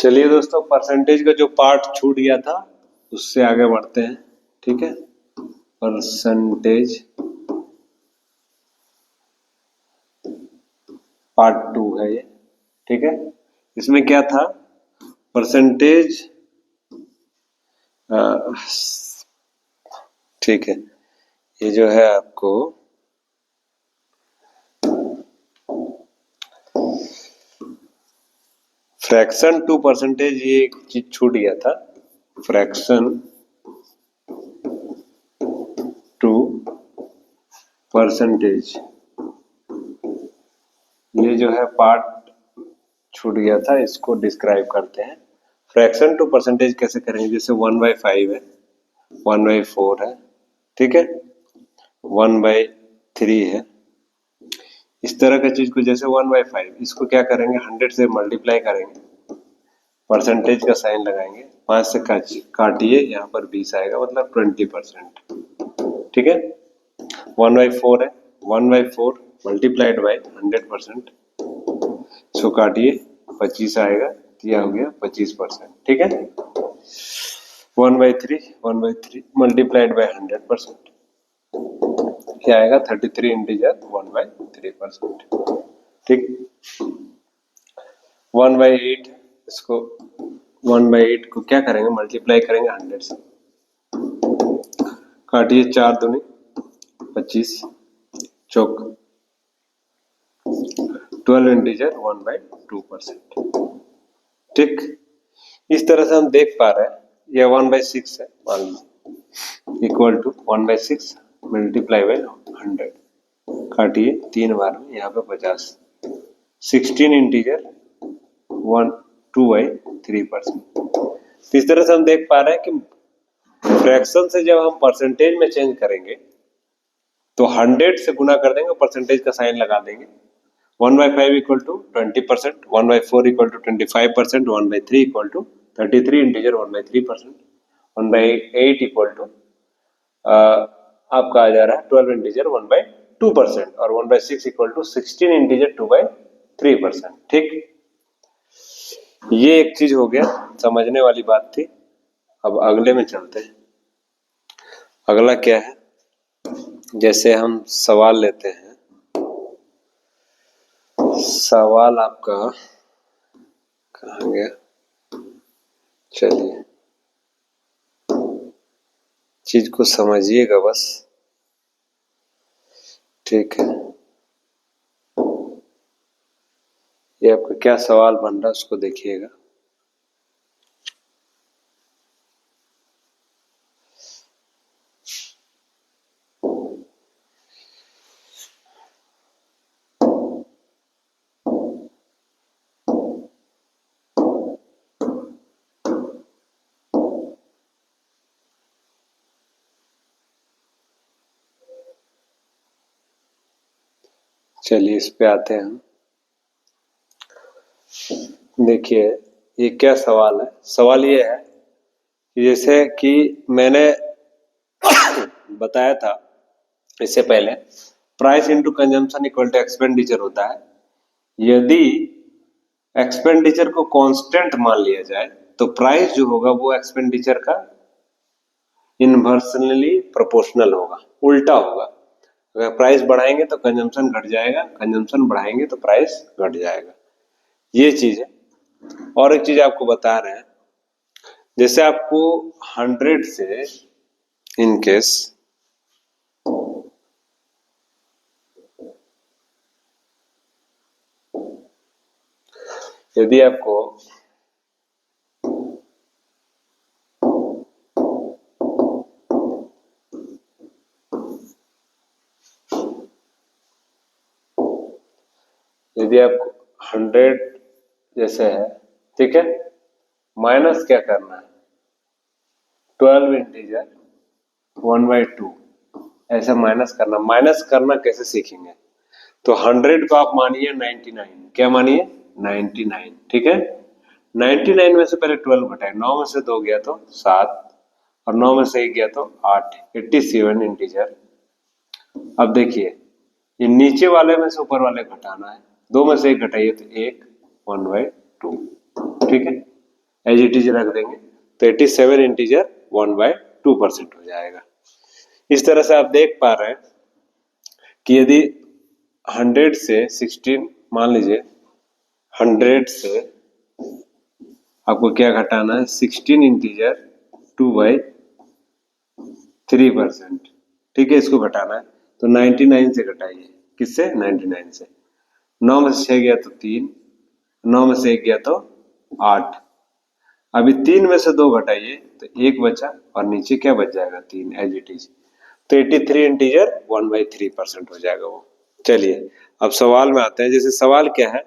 चलिए दोस्तों, परसेंटेज का जो पार्ट छूट गया था उससे आगे बढ़ते हैं। ठीक है, परसेंटेज पार्ट 2 है ये। ठीक है, इसमें क्या था, परसेंटेज। ठीक है, ये जो है आपको फ्रैक्शन टू परसेंटेज, ये एक चीज छूट गया था। फ्रैक्शन टू परसेंटेज, ये जो है पार्ट छूट गया था, इसको डिस्क्राइब करते हैं। फ्रैक्शन टू परसेंटेज कैसे करेंगे, जैसे 1/5 है, 1/4 है, ठीक है, 1/3 है। इस तरह का चीज को, जैसे 1/5, इसको क्या करेंगे, 100 से मल्टीप्लाई करेंगे, परसेंटेज का साइन लगाएंगे, 5 से काटिए, यहाँ पर 20 आएगा, मतलब 20%। ठीक है, 1/4 है, 1/4 मल्टीप्लाइड बाई 100%, इसको काटिए, 25 आएगा, यह हो गया 25%। ठीक है, 1/3 मल्टीप्लाइड बाई 100%, क्या आएगा, 33 इंटीजर 1/3%। ठीक, 1/8, इसको 1/8 को क्या करेंगे, मल्टीप्लाई करेंगे 100 से, काटिए, 4 दूनी 25, चौक 12 इंटीजर 1/2%। ठीक, इस तरह से हम देख पा रहे हैं, यह 1/6 है, मान लो, इक्वल टू 1/6 मल्टीप्लाई बाई 100, काटिए 3 बार में, यहाँ पे 50, 16 इंटीजर 2/3%। इस तरह से हम देख पा रहे हैं कि फ्रैक्शन से जब हम परसेंटेज में चेंज करेंगे तो 100 से गुना कर देंगे, परसेंटेज का साइन लगा देंगे। 1/5 equal to 20%, 1/4 equal to 25%, 1/3 equal to 33 integer 1/3%, 1/8 equal to आपका आ जा रहा है 12 इंटीजर 1/2%, और 1/6 इक्वल टू 16 इंटीजर 2/3%। ठीक, ये एक चीज हो गया, समझने वाली बात थी। अब अगले में चलते हैं। अगला क्या है, जैसे हम सवाल लेते हैं, सवाल आपका कहाँ गया, चलिए चीज को समझिएगा बस। ठीक है, ये आपका क्या सवाल बन रहा है उसको देखिएगा। चलिए इस पे आते हैं हम। देखिए ये क्या सवाल है, सवाल ये है कि जैसे कि मैंने बताया था इससे पहले, price into consumption equal to expenditure होता है। यदि एक्सपेंडिचर को कांस्टेंट मान लिया जाए तो प्राइस जो होगा वो एक्सपेंडिचर का इनवर्सली प्रोपोर्शनल होगा, उल्टा होगा। अगर प्राइस बढ़ाएंगे तो कंजम्पशन घट जाएगा, कंजम्पशन बढ़ाएंगे तो प्राइस घट जाएगा, ये चीज है। और एक चीज आपको बता रहे हैं, जैसे आपको 100 से इनकेस यदि आपको यदि आपको 100 जैसे है, ठीक है, माइनस क्या करना है, 12 इंटीजर 1/2, ऐसा माइनस करना। माइनस करना कैसे सीखेंगे, तो 100 को आप मानिए 99, क्या मानिए 99, ठीक है। 99 में से पहले 12 घटाए, 9 में से 2 गया तो 7, और 9 में से 1 गया तो 8, 87 इंटीजर। अब देखिए ये नीचे वाले में से ऊपर वाले घटाना है, 2 में से 1 घटाइए तो 1, 1/2, ठीक है। एज इट इज रख देंगे तो 87 इंटीजर 1/2% हो जाएगा। इस तरह से आप देख पा रहे हैं कि यदि 100 से 16 मान लीजिए 100 से आपको क्या घटाना है 16 इंटीजर 2/3%, ठीक है, इसको घटाना है तो 99 से घटाइए। किससे? 99 से। 9 में से 6 गया तो 3, 9 में से 1 गया तो 8। अभी 3 में से 2 घटाइए तो 1 बचा और नीचे क्या बच जाएगा? 3 एज इट इज। तो 83 इंटीजर 1/3% हो जाएगा वो। चलिए अब सवाल में आते हैं। जैसे सवाल क्या है,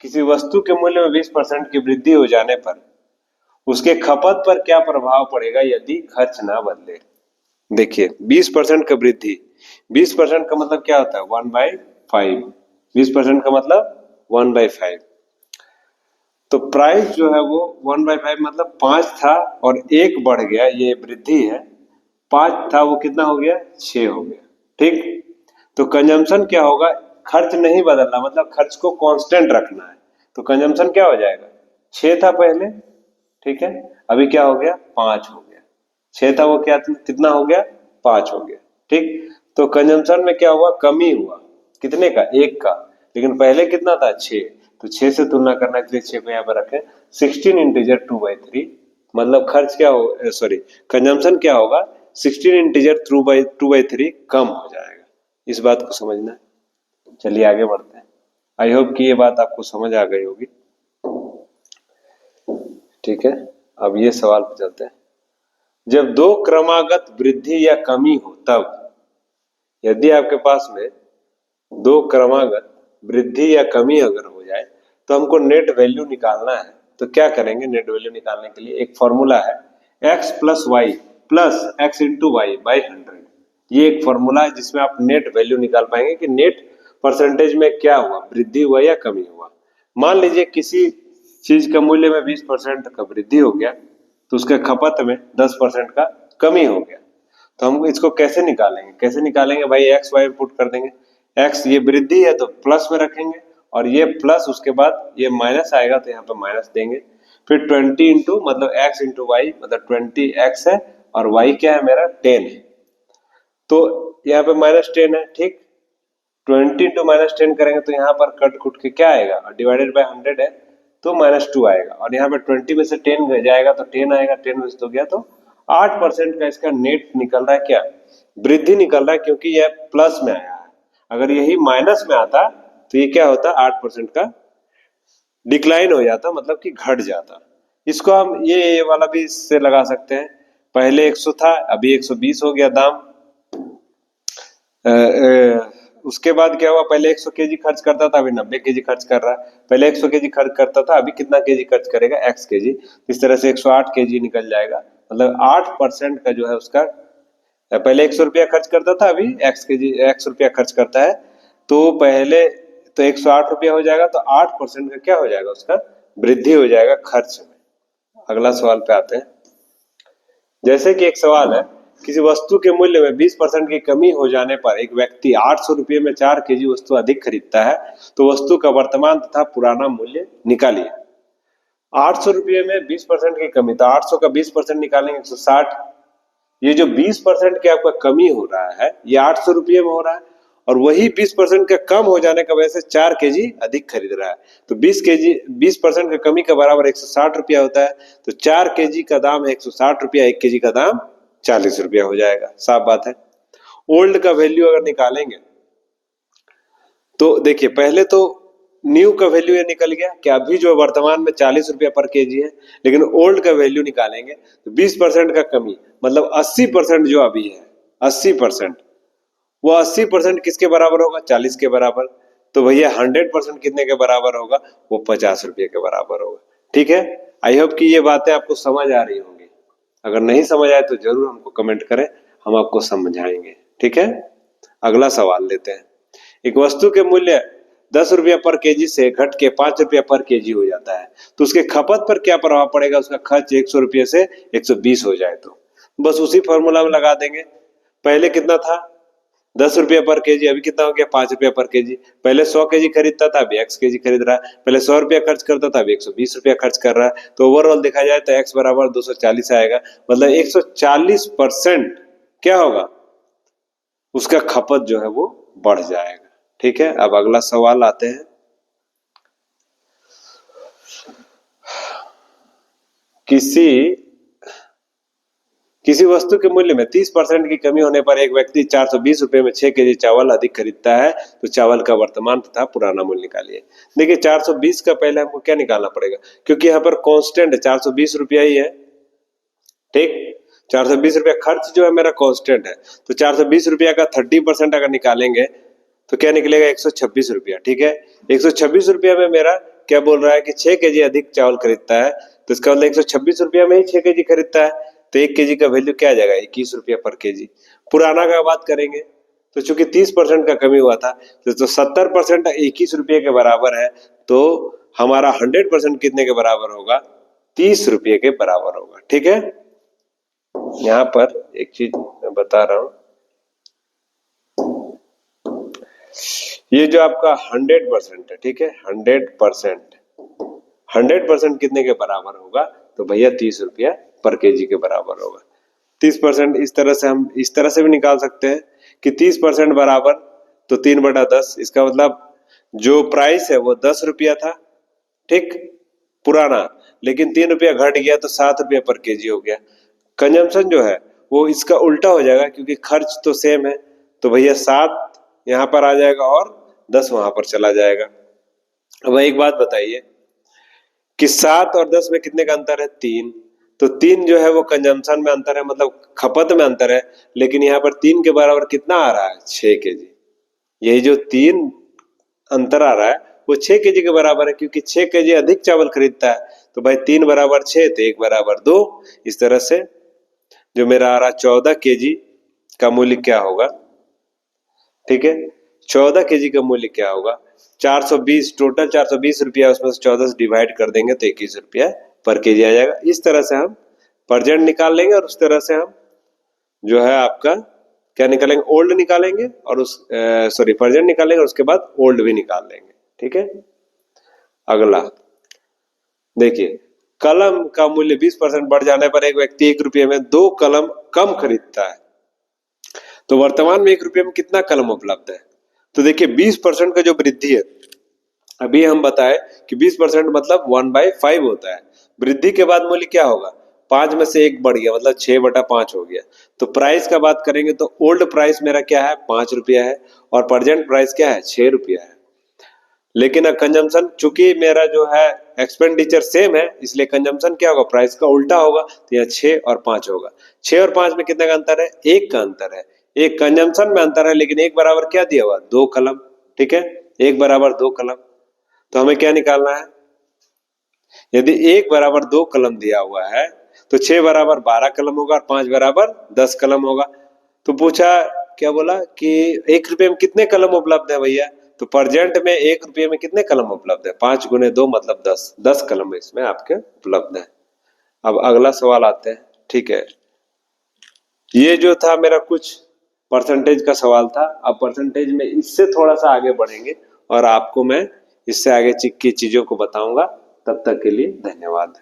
किसी वस्तु के मूल्य में 20% की वृद्धि हो जाने पर उसके खपत पर क्या प्रभाव पड़ेगा यदि खर्च ना बदले। देखिए 20% का वृद्धि, 20% का मतलब क्या होता है? 1/5। 20% का मतलब 1/5। तो प्राइस जो है वो 1/5 मतलब 5 था और 1 बढ़ गया, ये वृद्धि है। 5 था वो कितना हो गया? 6 हो गया। ठीक, तो कंजम्पशन क्या होगा? खर्च नहीं बदलना, मतलब खर्च को कांस्टेंट रखना है। तो कंजम्पशन क्या हो जाएगा? 6 था पहले, ठीक है, अभी क्या हो गया? 5 हो गया। 6 था वो क्या कितना हो गया? 5 हो गया। ठीक, तो कंजम्पशन में क्या हुआ? कमी हुआ। कितने का? 1 का। लेकिन पहले कितना था? 6। तो 6 से तुलना करने के लिए 6 को यहाँ पर रखें। 16 इंटीजर 2/3 मतलब खर्च क्या हो, सॉरी, कंजम्पशन क्या होगा? 16 इंटीजर 2/3 कम हो जाएगा। इस बात को समझना है। चलिए आगे बढ़ते हैं। आई होप कि ये बात आपको समझ आ गई होगी। ठीक है, अब ये सवाल पे चलते हैं। जब 2 क्रमागत वृद्धि या कमी हो तब, यदि आपके पास में 2 क्रमागत वृद्धि या कमी अगर हो जाए तो हमको नेट वैल्यू निकालना है। तो क्या करेंगे? नेट वैल्यू निकालने के लिए एक फॉर्मूला है, x plus y plus x into y by 100। ये एक फॉर्मूला है जिसमें आप नेट वैल्यू निकाल पाएंगे कि नेट परसेंटेज में क्या हुआ, वृद्धि हुआ या कमी हुआ। मान लीजिए किसी चीज का मूल्य में 20% का वृद्धि हो गया तो उसके खपत में 10% का कमी हो गया। तो हम इसको कैसे निकालेंगे? कैसे निकालेंगे भाई? एक्स वाई पुट कर देंगे। एक्स ये वृद्धि है तो प्लस में रखेंगे और ये प्लस, उसके बाद ये माइनस आएगा तो यहाँ पे माइनस देंगे। फिर 20 इंटू मतलब एक्स इंटू वाई मतलब 20x है और y क्या है मेरा? 10 है। तो यहाँ पे -10 है। ठीक, 20 इंटू -10 करेंगे तो यहाँ पर कट कुट के क्या आएगा? डिवाइडेड बाय 100 है तो -2 आएगा और यहाँ पे 20 में से 10 जाएगा तो 10 आएगा। 10 में से तो गया तो 8% का इसका नेट निकल रहा है। क्या? वृद्धि निकल रहा है, क्योंकि यह प्लस में आया है। अगर यही माइनस में आता तो ये क्या होता? 8% का डिक्लाइन हो जाता, मतलब कि घट जाता। इसको हम ये वाला भी इससे लगा सकते हैं। पहले 100 था, अभी 120 हो गया दाम। उसके बाद क्या हुआ? पहले 100 केजी खर्च करता था, अभी 90 केजी खर्च कर रहा है। पहले 100 केजी खर्च करता था, अभी कितना केजी खर्च करेगा? x KG. इस तरह से 108 केजी निकल जाएगा। मतलब 8% का जो है उसका, पहले 100 रुपया खर्च करता था, अभी x रुपया खर्च करता है। तो पहले तो 108 रुपया हो जाएगा, तो 8% का क्या हो जाएगा? उसका वृद्धि हो जाएगा खर्च में। अगला सवाल पे आते हैं। जैसे कि एक सवाल है, किसी वस्तु के मूल्य में 20% की कमी हो जाने पर एक व्यक्ति 800 रुपये में 4 केजी वस्तु अधिक खरीदता है, तो वस्तु का वर्तमान तथा पुराना मूल्य निकालिए। 800 रुपये में 20% की कमी, तो 800 का 20% निकालेंगे 160। ये जो 20% की आपका कमी हो रहा है ये 800 रुपये में हो रहा है और वही 20% का कम हो जाने का वजह से 4 केजी अधिक खरीद रहा है। तो 20% का कमी का बराबर 160 रुपया होता है। तो 4 केजी का दाम है 160 रुपया, 1 केजी का दाम 40 रुपया हो जाएगा। साफ बात है। ओल्ड का वैल्यू अगर निकालेंगे तो देखिए, पहले तो न्यू का वैल्यू ये निकल गया कि अभी जो वर्तमान में 40 रुपया पर केजी है, लेकिन ओल्ड का वैल्यू निकालेंगे तो 20% का कमी मतलब 80% जो अभी है, 80%, वो 80% किसके बराबर होगा? 40 के बराबर। तो भैया 100% कितने के बराबर होगा? वो 50 रुपये के बराबर होगा। ठीक है, आई होप कि ये बातें आपको समझ आ रही होंगी। अगर नहीं समझ आए तो जरूर हमको कमेंट करें, हम आपको समझाएंगे। ठीक है, अगला सवाल लेते हैं। एक वस्तु के मूल्य 10 रुपया पर केजी से घट के 5 रुपया पर केजी हो जाता है, तो उसके खपत पर क्या प्रभाव पड़ेगा? उसका खर्च 100 रुपये से 120 हो जाए तो बस उसी फॉर्मूला में लगा देंगे। पहले कितना था? ₹10 पर केजी, अभी कितना हो गया ₹5 पर केजी। पहले 100 केजी खरीदता था, अभी X केजी खरीद रहा है। पहले ₹100 खर्च करता था, अभी ₹120 खर्च कर रहा है। तो ओवरऑल देखा जाए तो X बराबर 240 आएगा, मतलब 140% क्या होगा, उसका खपत जो है वो बढ़ जाएगा। ठीक है, अब अगला सवाल आते हैं। किसी वस्तु के मूल्य में 30% की कमी होने पर एक व्यक्ति ₹420 में 6 केजी चावल अधिक खरीदता है, तो चावल का वर्तमान तथा पुराना मूल्य निकालिए। देखिए 420 का पहले हमको क्या निकालना पड़ेगा, क्योंकि यहाँ पर कांस्टेंट है, ₹420 ही है। ठीक, ₹420 खर्च जो है मेरा कांस्टेंट है, तो ₹420 का 30% अगर निकालेंगे तो क्या निकलेगा, ₹126। ठीक है, ₹126 में मेरा क्या बोल रहा है कि 6 केजी अधिक चावल खरीदता है, तो इसका मतलब ₹126 में ही 6 केजी खरीदता है, तो 1 केजी का वैल्यू क्या आ जाएगा, ₹21 पर केजी। पुराना का बात करेंगे तो चूंकि 30% का कमी हुआ था, तो 70% ₹21 के बराबर है, तो हमारा 100% कितने के बराबर होगा, ₹30 के बराबर होगा। ठीक है, यहाँ पर एक चीज मैं बता रहा हूं, ये जो आपका 100% है, ठीक है, 100% कितने के बराबर होगा, तो भैया ₹30 पर केजी के बराबर होगा। 30% इस तरह से हम इस तरह से भी निकाल सकते हैं कि 30% बराबर तो 3/10, इसका मतलब जो प्राइस है वो ₹10 था, ठीक, पुराना, लेकिन ₹3 घट गया तो ₹7 पर केजी हो गया। कंजम्पशन जो है वो इसका उल्टा हो जाएगा, क्योंकि खर्च तो सेम है, तो भैया 7 यहाँ पर आ जाएगा और 10 वहां पर चला जाएगा। अब एक बात बताइए कि 7 और 10 में कितने का अंतर है, 3, तो 3 जो है वो कंजम्पशन में अंतर है, मतलब खपत में अंतर है, लेकिन यहाँ पर 3 के बराबर कितना आ रहा है, 6 केजी। यही जो 3 अंतर आ रहा है वो 6 केजी के बराबर है, क्योंकि 6 केजी अधिक चावल खरीदता है, तो भाई 3 बराबर 6 तो 1 बराबर 2। इस तरह से जो मेरा आ रहा 14 केजी का मूल्य क्या होगा, ठीक है, 14 केजी का मूल्य क्या होगा, 420, टोटल ₹420, उसमें से 14 से डिवाइड कर देंगे तो ₹21 पर केजी आ जाएगा। इस तरह से हम प्रेजेंट निकाल लेंगे, और उस तरह से हम जो है आपका क्या निकालेंगे, ओल्ड निकालेंगे, और उस सॉरी प्रेजेंट निकालेंगे, और उसके बाद ओल्ड भी निकाल लेंगे। ठीक है, अगला देखिए, कलम का मूल्य 20% बढ़ जाने पर एक व्यक्ति ₹1 में 2 कलम कम खरीदता है, तो वर्तमान में ₹1 में कितना कलम उपलब्ध है। तो देखिए 20% का जो वृद्धि है, अभी हम बताए कि 20% मतलब 1/5 होता है। वृद्धि के बाद मूल्य क्या होगा, 5 में से 1 बढ़ गया, मतलब 6/5 हो गया। तो प्राइस का बात करेंगे तो ओल्ड प्राइस मेरा क्या है, ₹5 है, और प्रेजेंट प्राइस क्या है, ₹6 है। लेकिन कंजम्पशन चूंकि मेरा जो है एक्सपेंडिचर सेम है, इसलिए कंजम्पशन क्या होगा, प्राइस का उल्टा होगा, तो यहाँ 6 और 5 होगा। 6 और 5 में कितने का अंतर है, 1 का अंतर है। एक कंजम्पशन में अंतर है, लेकिन 1 बराबर क्या दिया हुआ, 2 कलम। ठीक है, 1 बराबर 2 कलम, तो हमें क्या निकालना है, यदि 1 बराबर 2 कलम दिया हुआ है तो 6 बराबर 12 कलम होगा, और 5 बराबर 10 कलम होगा। तो पूछा, क्या बोला कि ₹1 में कितने कलम उपलब्ध है भैया, तो प्रेजेंट में ₹1 में कितने कलम उपलब्ध है, 5 गुने 2 मतलब 10 कलम इसमें आपके उपलब्ध है। अब अगला सवाल आते हैं। ठीक है, ये जो था मेरा कुछ परसेंटेज का सवाल था। अब परसेंटेज में इससे थोड़ा सा आगे बढ़ेंगे, और आपको मैं इससे आगे की चीजों को बताऊंगा। तब तक के लिए धन्यवाद।